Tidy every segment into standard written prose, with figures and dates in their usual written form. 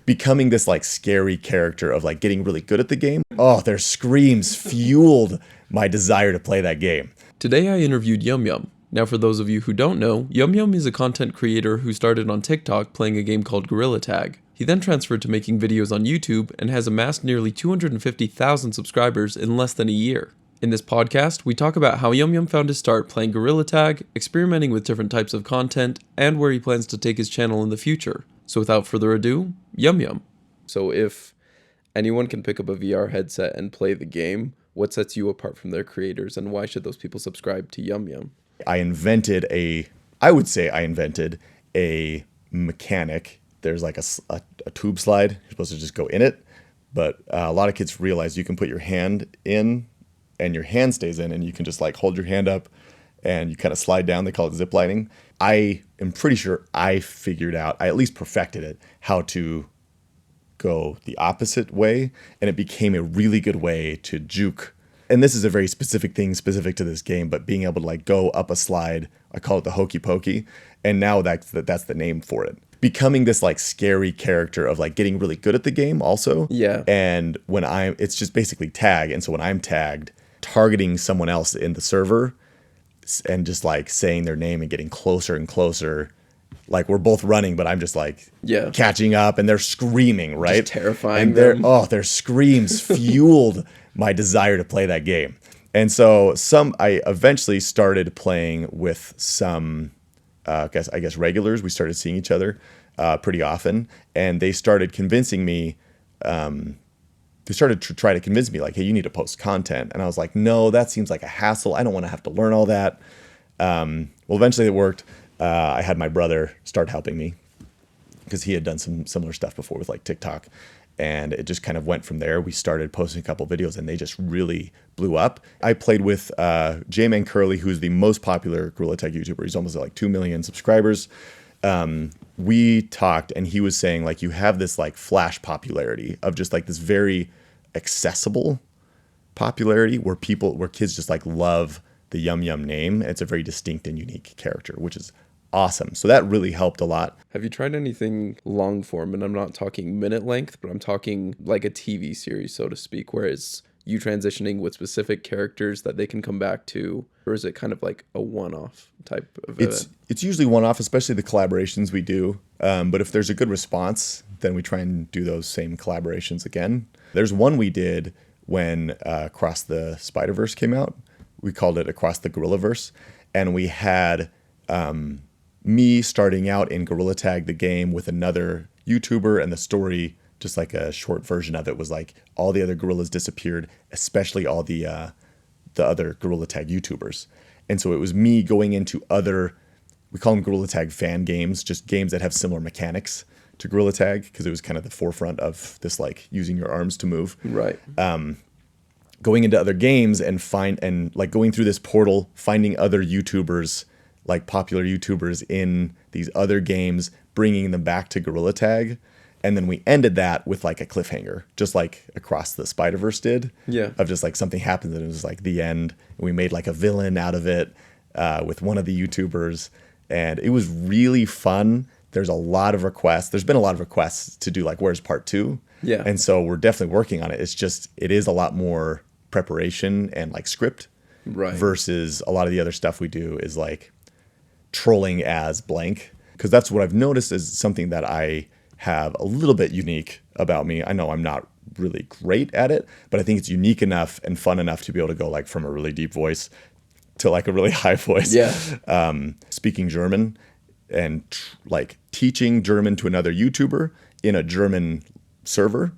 becoming this like scary character of like getting really good at the game. Oh, their screams fueled my desire to play that game. Today I interviewed Yumyum. Now for those of you who don't know, Yumyum is a content creator who started on TikTok playing a game called Gorilla Tag. He then transferred to making videos on YouTube and has amassed nearly 250,000 subscribers in less than a year. In this podcast, we talk about how Yumyum found his start playing Gorilla Tag, experimenting with different types of content, and where he plans to take his channel in the future. So without further ado, Yumyum. So if anyone can pick up a VR headset and play the game, what sets you apart from their creators, and why should those people subscribe to Yumyum? I would say I invented a mechanic. There's like a tube slide. You're supposed to just go in it. But a lot of kids realize you can put your hand in and your hand stays in, and you can just like hold your hand up and you kind of slide down. They call it zip lining. I am pretty sure I figured out, I at least perfected it, how to go the opposite way. And it became a really good way to juke. And this is a very specific thing specific to this game, but being able to like go up a slide, I call it the hokey pokey. And now that's the name for it. Becoming this like scary character of like getting really good at the game also. Yeah. And it's just basically tag. And so when I'm tagged, targeting someone else in the server and just like saying their name and getting closer and closer. Like we're both running, but I'm just like catching up and they're screaming, right? Just terrifying and them. Their screams fueled my desire to play that game. And so I eventually started playing with some, I guess regulars. We started seeing each other pretty often, and they started convincing me. They started to try to convince me, like, hey, you need to post content. And I was like, no, that seems like a hassle. I don't want to have to learn all that. Well, eventually it worked. I had my brother start helping me because he had done some similar stuff before with like TikTok. And it just kind of went from there. We started posting a couple videos and they just really blew up. I played with J-Man Curly, who's the most popular Gorilla Tag YouTuber. He's almost at like 2 million subscribers. We talked and he was saying like you have this like flash popularity of just like this very accessible popularity where kids just like love the Yumyum name. It's a very distinct and unique character, which is awesome. So that really helped a lot. Have you tried anything long form? And I'm not talking minute length, but I'm talking like a TV series, so to speak, where it's you transitioning with specific characters that they can come back to? Or is it kind of like a one-off type of event? It's usually one-off, especially the collaborations we do. But if there's a good response, then we try and do those same collaborations again. There's one we did when Across the Spider-Verse came out. We called it Across the Gorillaverse. And we had me starting out in Gorilla Tag the game with another YouTuber, and the story, just like a short version of it, was like all the other gorillas disappeared, especially all the other Gorilla Tag YouTubers. And so it was me going into other, we call them Gorilla Tag fan games, just games that have similar mechanics to Gorilla Tag, because it was kind of the forefront of this like using your arms to move. Right. Going into other games and like going through this portal, finding other YouTubers, like popular YouTubers in these other games, bringing them back to Gorilla Tag. And then we ended that with like a cliffhanger, just like Across the Spider-Verse did. Yeah. Of just like something happened and it was like the end. And we made like a villain out of it with one of the YouTubers. And it was really fun. There's a lot of requests. There's been a lot of requests to do like, where's part 2? Yeah. And so we're definitely working on it. It's just, it is a lot more preparation and like script. Right. Versus a lot of the other stuff we do is like trolling as blank. Because that's what I've noticed is something that I have a little bit unique about me. I know I'm not really great at it, but I think it's unique enough and fun enough to be able to go like from a really deep voice to like a really high voice. Yeah. Speaking German and like teaching German to another YouTuber in a German server,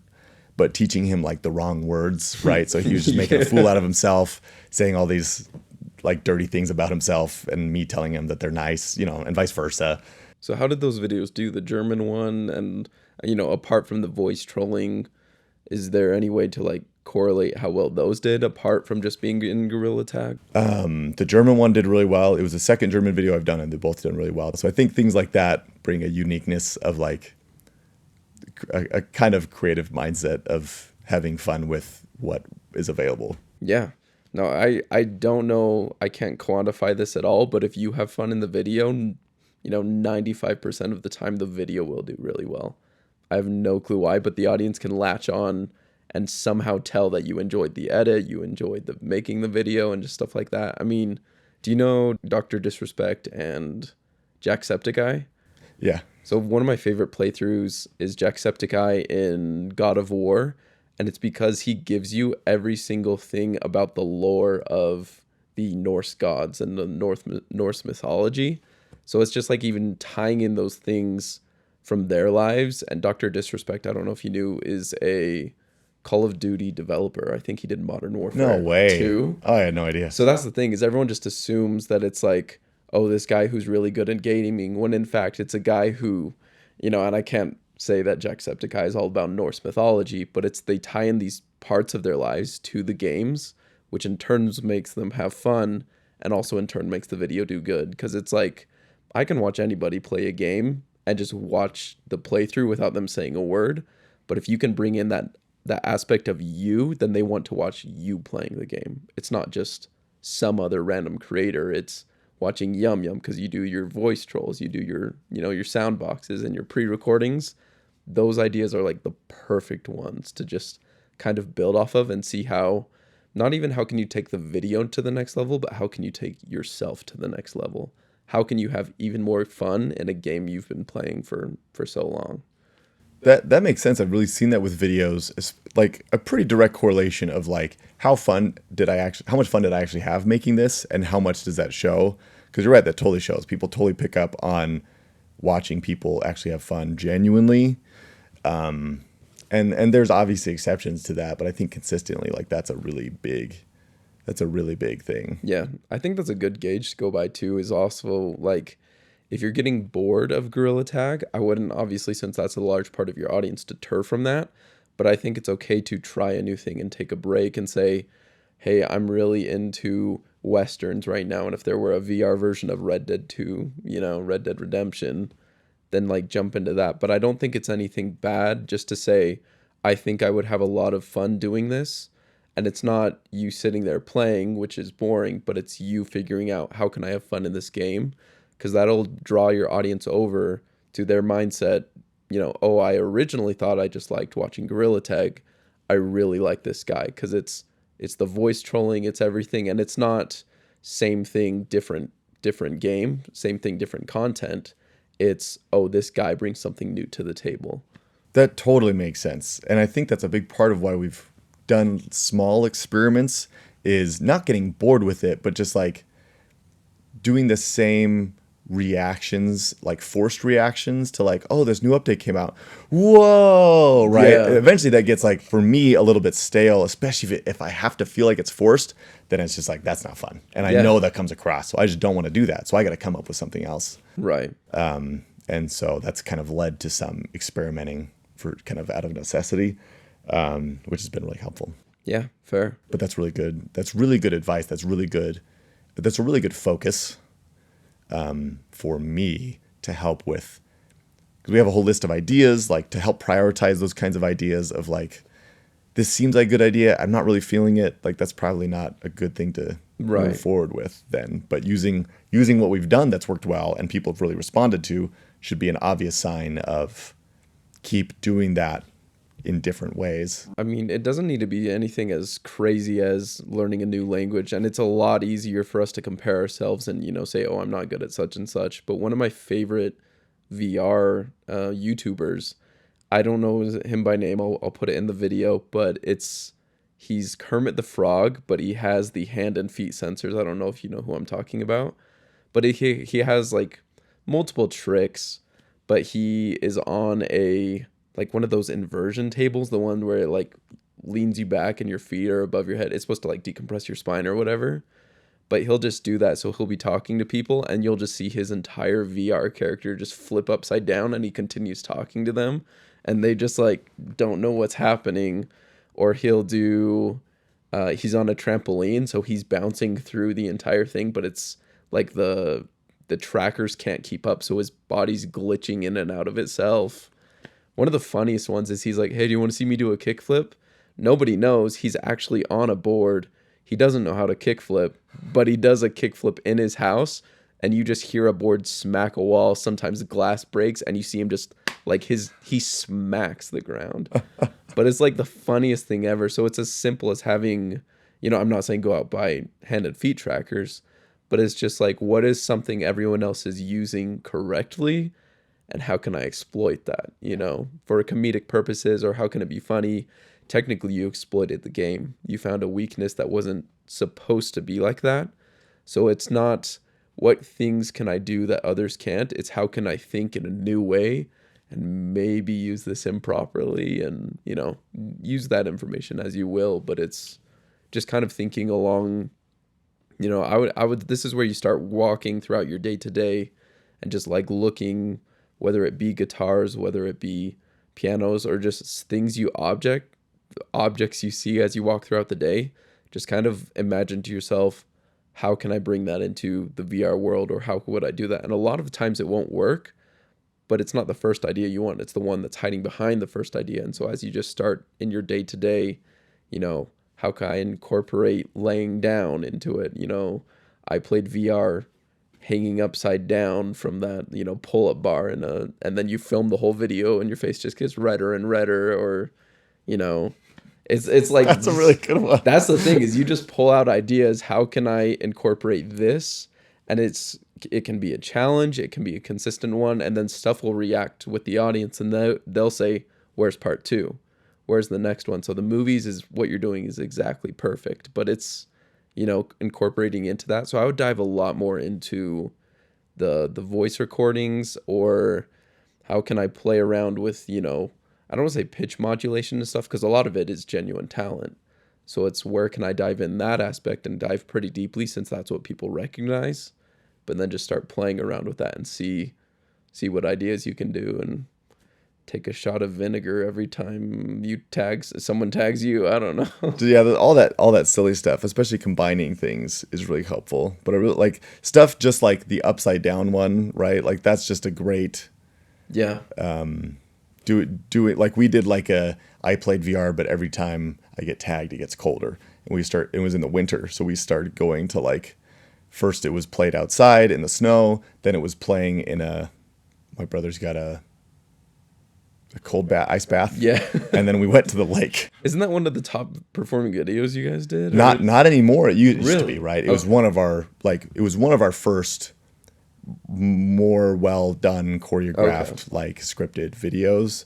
but teaching him like the wrong words, right? So he was just making a fool out of himself, saying all these like dirty things about himself, and me telling him that they're nice, and vice versa. So how did those videos do? The German one, and apart from the voice trolling, is there any way to like correlate how well those did apart from just being in Gorilla Tag? The German one did really well. It was the second German video I've done, and they both done really well. So I think things like that bring a uniqueness of like a kind of creative mindset of having fun with what is available. Yeah. No, I don't know. I can't quantify this at all, but if you have fun in the video, 95% of the time the video will do really well. I have no clue why, but the audience can latch on and somehow tell that you enjoyed the edit, you enjoyed the making the video and just stuff like that. I mean, do you know Dr. Disrespect and Jacksepticeye? Yeah. So one of my favorite playthroughs is Jacksepticeye in God of War, and it's because he gives you every single thing about the lore of the Norse gods and the Norse mythology. So it's just like even tying in those things from their lives. And Dr. Disrespect, I don't know if you knew, is a Call of Duty developer. I think he did Modern Warfare No way. 2. Oh, I had no idea. So that's the thing, is everyone just assumes that it's like, oh, this guy who's really good at gaming, when in fact it's a guy who, and I can't say that Jacksepticeye is all about Norse mythology, but it's they tie in these parts of their lives to the games, which in turn makes them have fun and also in turn makes the video do good. Because it's like, I can watch anybody play a game and just watch the playthrough without them saying a word. But if you can bring in that aspect of you, then they want to watch you playing the game. It's not just some other random creator. It's watching Yum because you do your voice trolls, you do your, your sound boxes and your pre-recordings. Those ideas are like the perfect ones to just kind of build off of and see how, not even how can you take the video to the next level, but how can you take yourself to the next level? How can you have even more fun in a game you've been playing for so long? That makes sense. I've really seen that with videos. It's like a pretty direct correlation of like how much fun did I actually have making this, and how much does that show? Because you're right, that totally shows. People totally pick up on watching people actually have fun genuinely. And there's obviously exceptions to that, but I think consistently, like that's a really big thing. Yeah, I think that's a good gauge to go by too, is also like, if you're getting bored of Gorilla Tag, I wouldn't, obviously, since that's a large part of your audience, deter from that. But I think it's okay to try a new thing and take a break and say, hey, I'm really into Westerns right now. And if there were a VR version of Red Dead 2, Red Dead Redemption, then like jump into that. But I don't think it's anything bad just to say, I think I would have a lot of fun doing this. And it's not you sitting there playing, which is boring, but it's you figuring out, how can I have fun in this game? Because that'll draw your audience over to their mindset. Oh, I originally thought I just liked watching Gorilla Tag. I really like this guy because it's the voice trolling, it's everything, and it's not same thing, different game, same thing, different content. It's, oh, this guy brings something new to the table. That totally makes sense. And I think that's a big part of why we've done small experiments, is not getting bored with it, but just like doing the same reactions, like forced reactions to like, oh, this new update came out. Whoa, right? Yeah. Eventually that gets like, for me, a little bit stale, especially if I have to feel like it's forced, then it's just like, that's not fun. And I know that comes across. So I just don't want to do that. So I got to come up with something else. Right. And so that's kind of led to some experimenting for kind of out of necessity, which has been really helpful. Yeah, fair. But that's really good. That's really good advice. That's a really good focus for me to help with, because we have a whole list of ideas, like to help prioritize those kinds of ideas of like, this seems like a good idea, I'm not really feeling it, like that's probably not a good thing to move forward with then. But using what we've done that's worked well and people have really responded to should be an obvious sign of keep doing that in different ways. I mean, it doesn't need to be anything as crazy as learning a new language, and it's a lot easier for us to compare ourselves and, say, oh, I'm not good at such and such. But one of my favorite VR YouTubers, I don't know him by name, I'll put it in the video, but he's Kermit the Frog, but he has the hand and feet sensors. I don't know if you know who I'm talking about, but he has like multiple tricks, but he is on like one of those inversion tables, the one where it like leans you back and your feet are above your head. It's supposed to like decompress your spine or whatever. But he'll just do that. So he'll be talking to people and you'll just see his entire VR character just flip upside down and he continues talking to them. And they just like don't know what's happening. Or he'll do, he's on a trampoline. So he's bouncing through the entire thing. But it's like the trackers can't keep up. So his body's glitching in and out of itself. One of the funniest ones is he's like, hey, do you want to see me do a kickflip? Nobody knows he's actually on a board. He doesn't know how to kickflip, but he does a kickflip in his house, and you just hear a board smack a wall. Sometimes the glass breaks, and you see him just Like he smacks the ground. But it's like the funniest thing ever. So it's as simple as having, I'm not saying go out buy hand and feet trackers, but it's just like, what is something everyone else is using correctly, and how can I exploit that, for comedic purposes, or how can it be funny? Technically, you exploited the game. You found a weakness that wasn't supposed to be like that. So it's not what things can I do that others can't. It's how can I think in a new way and maybe use this improperly, and, use that information as you will. But it's just kind of thinking along, I would, this is where you start walking throughout your day to day and just like looking, whether it be guitars, whether it be pianos, or just things objects you see as you walk throughout the day. Just kind of imagine to yourself, how can I bring that into the VR world, or how would I do that? And a lot of times it won't work, but it's not the first idea you want. It's the one that's hiding behind the first idea. And so as you just start in your day to day, how can I incorporate laying down into it? I played VR hanging upside down from that, pull-up bar, and then you film the whole video and your face just gets redder and redder, or, it's like, That's a really good one. That's the thing, is you just pull out ideas. How can I incorporate this? And it can be a challenge, it can be a consistent one, and then stuff will react with the audience, and they'll say, where's part 2? Where's the next one? So the movies is what you're doing is exactly perfect, but it's, incorporating into that. So I would dive a lot more into the voice recordings, or how can I play around with, I don't want to say pitch modulation and stuff, because a lot of it is genuine talent. So it's where can I dive in that aspect and dive pretty deeply, since that's what people recognize, but then just start playing around with that and see what ideas you can do, and take a shot of vinegar every time someone tags you. I don't know. Yeah, all that silly stuff, especially combining things, is really helpful. But I really like stuff just like the upside down one, right? Like that's just a great. Yeah. Do it like we did. I played VR, but every time I get tagged, it gets colder, and it was in the winter, so we started going to first it was played outside in the snow, then it was playing my brother's got a cold ice bath. Yeah. And then we went to the lake. Isn't that one of the top performing videos you guys did? Not anymore. It used Really? to be, right? It was one of our first more well done choreographed, scripted videos.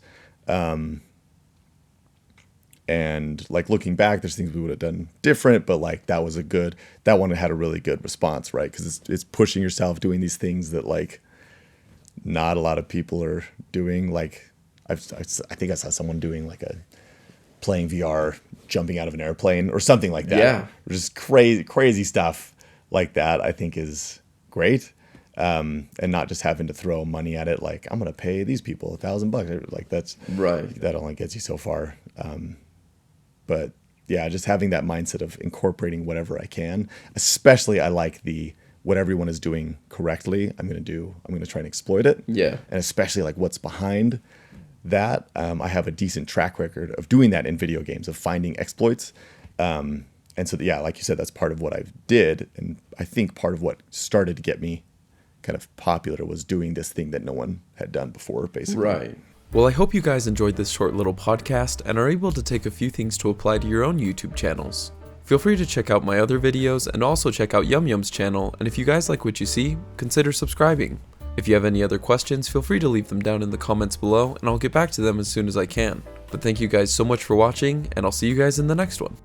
And looking back, there's things we would have done different, but that one had a really good response, right? Because it's pushing yourself, doing these things that not a lot of people are doing. I think I saw someone doing playing VR, jumping out of an airplane or something like that. Yeah. Just crazy stuff like that, I think is great. And not just having to throw money at it. I'm going to pay these people $1,000. That's right. That only gets you so far. But yeah, just having that mindset of incorporating whatever I can, especially I like what everyone is doing correctly. I'm going to try and exploit it. Yeah. And especially what's behind that. I have a decent track record of doing that in video games, of finding exploits. And so, yeah, like you said, that's part of what I did. And I think part of what started to get me kind of popular was doing this thing that no one had done before, basically. Right. Well, I hope you guys enjoyed this short little podcast and are able to take a few things to apply to your own YouTube channels. Feel free to check out my other videos and also check out Yumyum's channel, and if you guys like what you see, consider subscribing. If you have any other questions, feel free to leave them down in the comments below and I'll get back to them as soon as I can. But thank you guys so much for watching, and I'll see you guys in the next one.